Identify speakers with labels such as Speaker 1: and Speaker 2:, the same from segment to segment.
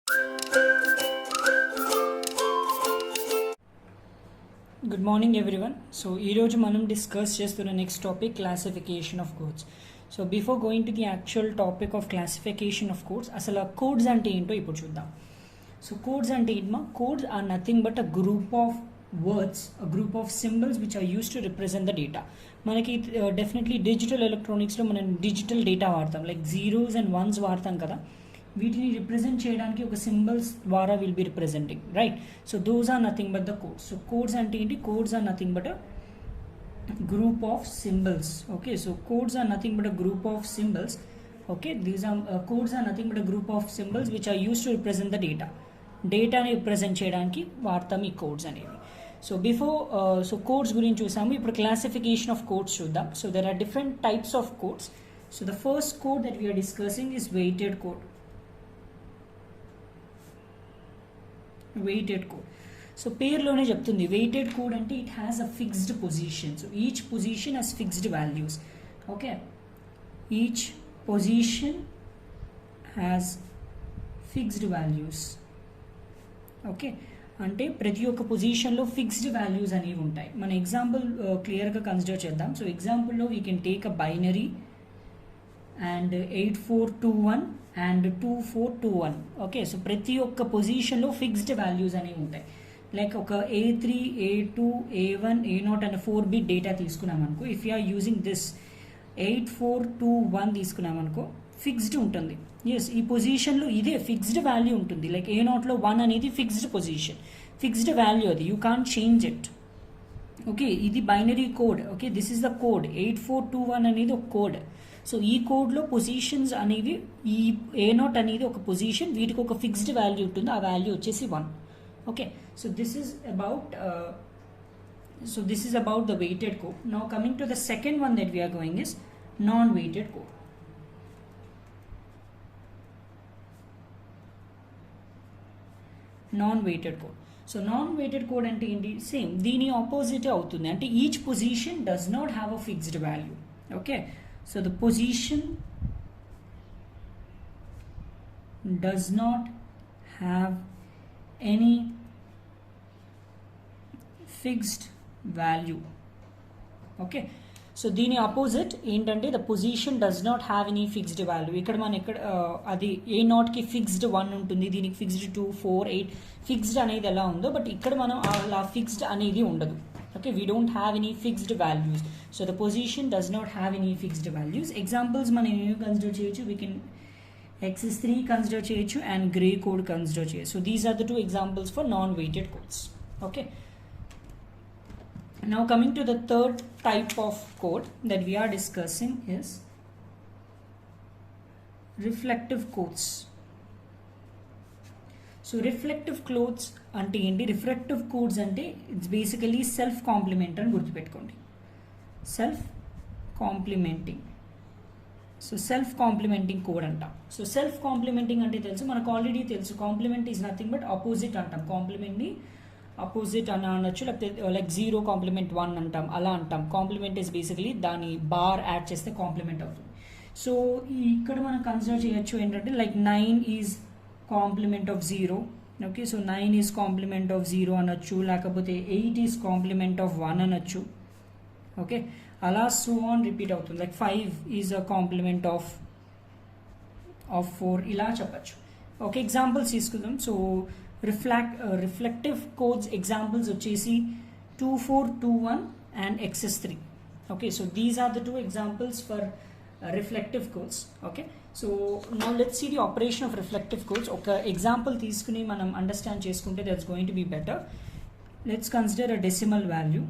Speaker 1: Good morning everyone. So ee roju manam discuss chestunna next topic, classification of codes. So before going to the actual topic of classification of codes, asala codes ante ento ippudu chuddam. So codes ante idma, codes are nothing but a group of words, a group of symbols which are used to represent the data. Manaki definitely digital electronics lo మనం digital data వాడతాం, like zeros and ones వాడతాం కదా. వీటిని represent చేయడానికి ఒక symbols ద్వారా will be representing, right? So those are nothing but the codes. So codes అంటే ఏంటి? Codes are nothing but a group of symbols. Okay, so codes are nothing but a group of symbols. Okay, these are codes are nothing but a group of symbols which are use to represent the data. డేటాని represent చేయడానికి వాడతాం ఈ codes అనేవి. So so codes గురించి చూసాము. ఇప్పుడు classification of codes చూద్దాం. So there are different types of codes. So the first code that we are discussing is weighted code. Weighted code. So పేరులోనే చెప్తుంది వెయిటెడ్ కోడ్ అంటే it has a fixed position. So each position has fixed values. Okay, each position has fixed values. Okay, అంటే ప్రతి ఒక్క పొజిషన్లో fixed values అనేవి ఉంటాయి. మన ఎగ్జాంపుల్ క్లియర్గా కన్సిడర్ చేద్దాం. సో ఎగ్జాంపుల్లో we can take a binary and 8421 and 2421. Okay, so ప్రతి ఒక్క పొజిషన్లో ఫిక్స్డ్ వాల్యూస్ అనేవి ఉంటాయి. లైక్ ఒక A3, A2, A1, A0 and 4 bit data తీసుకున్నాం అనుకో. If you are using this 8421 తీసుకున్నాం అనుకో, ఫిక్స్డ్ ఉంటుంది. ఎస్, ఈ పొజిషన్లో ఇదే ఫిక్స్డ్ వాల్యూ ఉంటుంది. లైక్ A0లో 1 అనేది ఫిక్స్డ్ పొజిషన్, ఫిక్స్డ్ వాల్యూ, అది you can't change it. Okay, ఇది binary code. Okay, this is the code. 8421 అనేది ఒక కోడ్. సో ఈ కోడ్లో పొజిషన్స్ అనేవి, ఈ A0 అనేది ఒక పొజిషన్, వీటికి ఒక ఫిక్స్డ్ వాల్యూ ఉంటుంది. ఆ వాల్యూ వచ్చేసి 1. Okay, so this is about the weighted code. Now coming to the second one that we are going is non weighted code. Non weighted code. So non weighted code అంటే ఏంటి? Same దీని opposite అవుతుంది. అంటే each position does not have a fixed value. Okay, so the position does not have any fixed value. Okay, so దీని opposite ఏంటంటే the position does not have any fixed value. ఇక్కడ మనం అది A0కి fixed 1 ఉంటుంది, దీనికి fixed 2, 4, 8 fixed అనేది ఎలా ఉందో, బట్ ఇక్కడ మనం అలా ఫిక్స్డ్ అనేది ఉండదు. Okay, we don't have any fixed values. So the position does not have any fixed values. Examples మనం ఏమి కన్సిడర్ చేయొచ్చు? We can XS3 కన్సిడర్ చేయొచ్చు and gray code కన్సిడర్ చేయొచ్చు. So these are the two examples for non-weighted codes. Okay. Now coming to the third type of code that we are discussing is reflective codes. So reflective codes అంటే ఏంటి? Reflective codes అంటే it's basically self complement అని గుర్తుపెట్టుకోండి. Self complementing. So self complementing code అంటాం. So self complementing అంటే తెలుసు, మనకు already తెలుసు. Complement is nothing but opposite అంటాం. కాంప్లిమెంట్ని ఆపోజిట్ అని అనొచ్చు, లేకపోతే లైక్ 0 కాంప్లిమెంట్ 1 అంటాం, అలా అంటాం. కాంప్లిమెంట్ ఈజ్ బేసికలీ దాని బార్ యాడ్ చేస్తే కాంప్లిమెంట్ అవుతుంది. సో ఇక్కడ మనం కన్సిడర్ చేయొచ్చు ఏంటంటే like 9 is complement of 0. Okay, so 9 is complement of 0 అనొచ్చు, లేకపోతే 8 ఈజ్ కాంప్లిమెంట్ ఆఫ్ 1 అనొచ్చు. ఓకే, అలా సో ఆన్ రిపీట్ అవుతుంది. Like 5 is a complement of 4, ఇలా చెప్పచ్చు. ఓకే, ఎగ్జాంపుల్స్ తీసుకుందాం. సో రిఫ్లెక్టివ్ కోడ్స్ ఎగ్జాంపుల్స్ వచ్చేసి 2421 and XS3. Okay, so these are the 2 examples for reflective codes. Okay, so now let's see the operation of reflective codes. Okay, example తీసుకుని మనం understand చేసుకుంటే that's going to be better. Let's consider a decimal value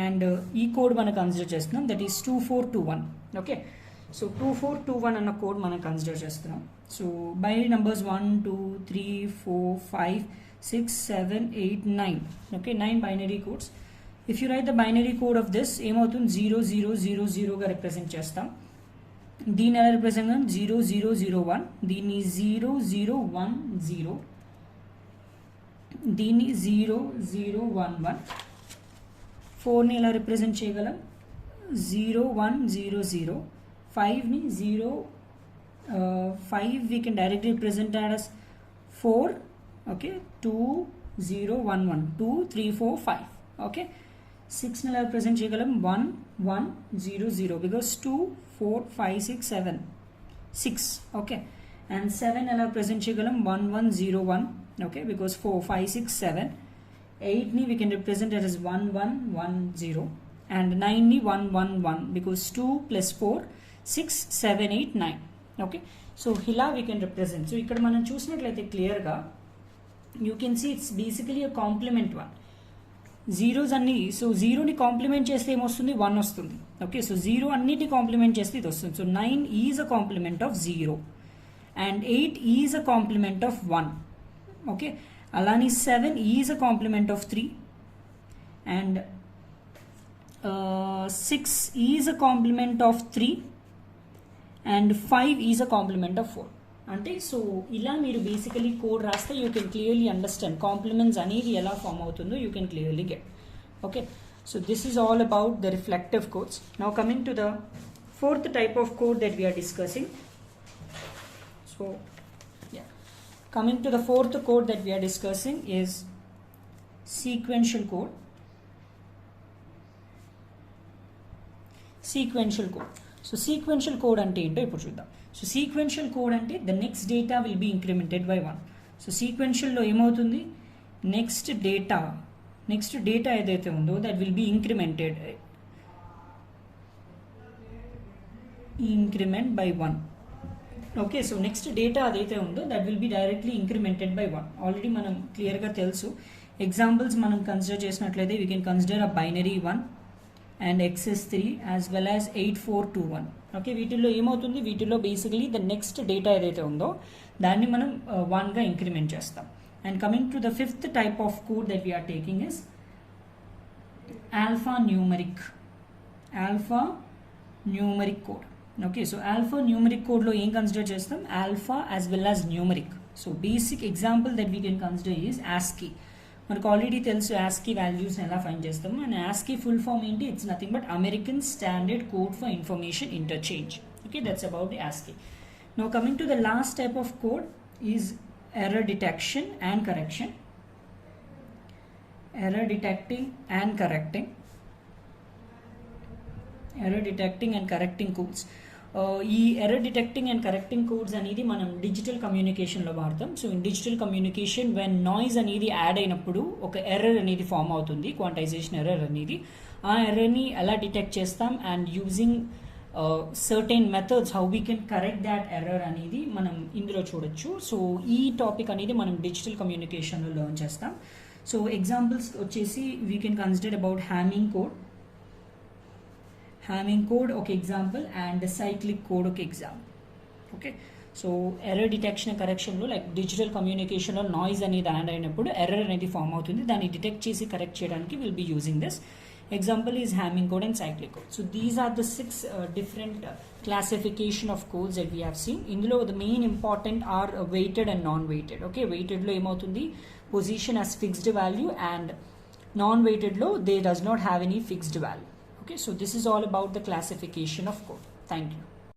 Speaker 1: and ఈ code మనం consider చేస్తున్నాం, that is 2421. Okay, so 2421 అన్న code మనం consider చేస్తున్నాం. So binary numbers 1 2 3 4 5 6 7 8 9. Okay, 9 binary codes. If you write the binary code of this, ఏమవుతుంది? 0000గా represent చేస్తాం. దీన్ని ఎలా రిప్రజెంట్ చేస్తాం? 0001, దీన్ని 0010, దీన్ని 0011. 4ని ఎలా రిప్రజెంట్ చేయగలం? 0100. 5ని 5 we can directly represent as 4, okay, 2 0 1 1 2 3 4 5, okay. 6 ని ఎలా రిప్రజెంట్ చేయగలం 1 1 0 0 because 2 4 5 6 7 6, okay. And 7 ఎలా రిప్రజెంట్ చేయగలం 1 1 0 1, okay, because 4 5 6 7. 8 ni we can represent it as 1 1 1 0, and 9 ni 1 1 1 because 2 plus 4 6 7 8 9, okay. So ఇలా we can represent. So ఇక్కడ మనం చూసినట్లయితే క్లియర్గా you can see it's basically a complement one. Zeros అన్ని, so జీరోని complement చేస్తే ఏమొస్తుంది 1 వస్తుంది, ఓకే. సో జీరో అన్నిటి కాంప్లిమెంట్ చేస్తే ఇది వస్తుంది. So 9 is a complement of 0 and 8 is a complement of 1, okay. అలానే 7 is a complement of 3 and 6 is a complement of 3 and 5 is a complement of 4. అంటే సో ఇలా మీరు బేసికలీ కోడ్ రాస్తే you can clearly understand complements అనేది ఎలా form అవుతుందో you can clearly get, okay. So this is all about the reflective codes. Now coming to the fourth type of code that we are discussing. So coming to the fourth code that we are discussing is sequential code. Sequential code. So sequential code ante ento ippudu chuddam. So sequential code ante the next data will be incremented by 1. So sequential lo em avutundi, next data edaithe undo that will be incremented, increment by 1. Okay. So next data అదైతే ఉందో that will be directly incremented by 1. Already మనం క్లియర్గా తెలుసు. Examples మనం consider చేసినట్లయితే we can consider a binary 1 and XS3 as well as 8421, okay. వీటిల్లో ఏమవుతుంది, వీటిల్లో బేసికలీ ద నెక్స్ట్ డేటా ఏదైతే ఉందో దాన్ని మనం 1గా ఇంక్రిమెంట్ చేస్తాం. And coming to the fifth type of code that we are taking is alphanumeric code. Okay. So alphanumeric కోడ్లో ఏం కన్సిడర్ చేస్తాం, alpha as well as numeric. So basic example that we can consider is ASCII. మనకు already తెలుసు ASCII వాల్యూస్ని ఎలా find చేస్తాము. And ASCII full form ఏంటి, it's nothing but American standard code for information interchange, okay. That's about the ASCII. Now coming to the last type of code is error detection and correction. Error detecting and correcting codes. ఈ error detecting and correcting codes అనేది మనం digital కమ్యూనికేషన్లో వాడతాం. So in digital communication when noise అనేది add అయినప్పుడు ఒక error అనేది form అవుతుంది, క్వాంటైజేషన్ ఎర్రర్ అనేది. ఆ ఎర్రర్ని ఎలా డిటెక్ట్ చేస్తాం and using certain methods how we can correct that error అనేది మనం ఇందులో చూడొచ్చు. సో ఈ టాపిక్ అనేది మనం డిజిటల్ కమ్యూనికేషన్లో లెర్న్ చేస్తాం. సో ఎగ్జాంపుల్స్ వచ్చేసి we can consider about Hamming code ఒక ఎగ్జాంపుల్ అండ్ సైక్లిక్ కోడ్ ఒక example, okay. So error detection and కరెక్షన్లో లైక్ డిజిటల్ కమ్యూనికేషన్లో నాయిస్ అనేది యాడ్ అయినప్పుడు ఎర్రర్ అనేది ఫామ్ అవుతుంది, దాన్ని డిటెక్ట్ చేసి కరెక్ట్ చేయడానికి will be using this. Example is Hamming code and cyclic code. So these are the 6 different classification of codes that we have seen. ఇందులో the main important are weighted and non-weighted, okay. వెయిటెడ్లో ఏమవుతుంది, position as fixed value, and non-weightedలో they does not have any fixed value. Okay, so this is all about the classification of code. Thank you.